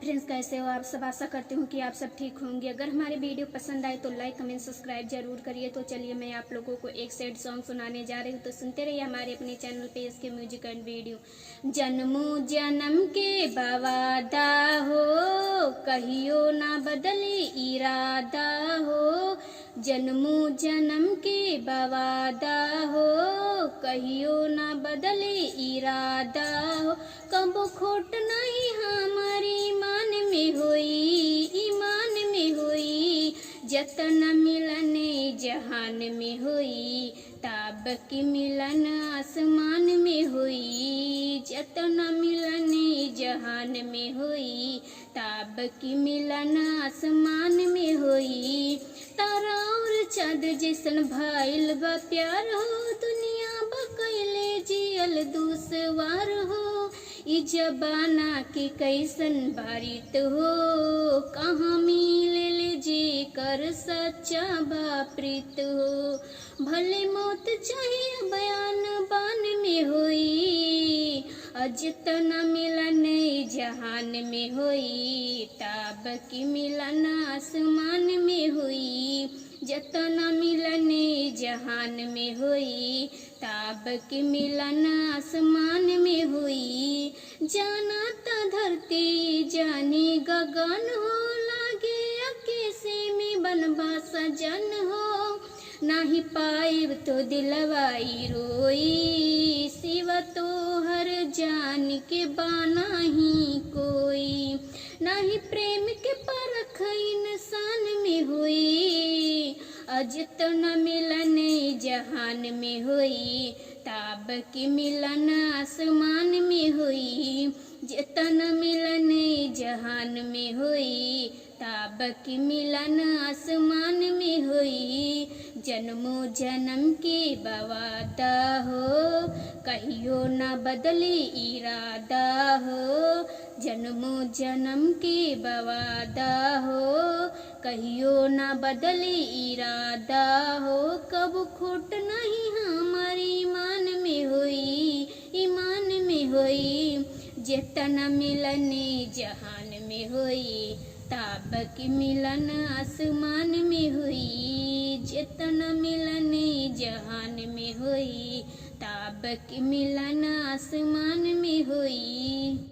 Friends, कैसे हो आप सब। आशा करती हूँ कि आप सब ठीक होंगे। अगर हमारे वीडियो पसंद आए तो लाइक कमेंट सब्सक्राइब जरूर करिए। तो चलिए मैं आप लोगों को एक सैड सॉन्ग सुनाने जा रही हूँ, तो सुनते रहिए हमारे अपने चैनल पे इसके म्यूजिक एंड वीडियो। जन्मों जन्म के वादा हो, कहियो ना बदले इरादा हो। जन्मों जन्म के वादा हो, कहियो ना बदले इरादा हो। कब खोट नहीं हमारी ईमान में होई, जतन मिलन जहान में होई, ताब की मिलन आसमान में होई। जतन मिलन जहान में होई, ताब की मिलन आसमान में होई। तारा और चाँद जैसन भाईल बा प्यार हो, दुनिया बकैले जियल दुसवार हो। ई जबाना के कैसन बारित हो, कहाँ मिले जे कर सच्चा बाप्रीत हो। भले मौत चाहे बयान बान में होई, अजतन मिलन जहान में होई, ताब की मिलन आसमान में होई। जतन मिलन जहान में होई, ताब की मिलन आसमान में होई। जाना ता धरती जाने गगन हो, लागे अकेसे में बनबा सजन हो। नाही पाइब तो दिलवाई रोई, सिवा तो हर जान के बाना ही कोई। नाही प्रेम के परख इंसान में हुई, अजतन मिलन जहान में हुई, ताब की मिलन आसमान में हुई। जतन मिलन जहान में हुई, ताब की मिलन आसमान में हुई। जन्मों जन्म के वादा हो, कहियो ना बदले इरादा हो। जन्मों जन्म के वादा हो, कहियो ना बदले इरादा हो। कब खोट नहीं हमारी ईमान में होई, जतन मिलन जहान में होई, ताब की मिलन आसमान में हुई। जतन मिलन जहान में होई, ताब की मिलन आसमान में हुई।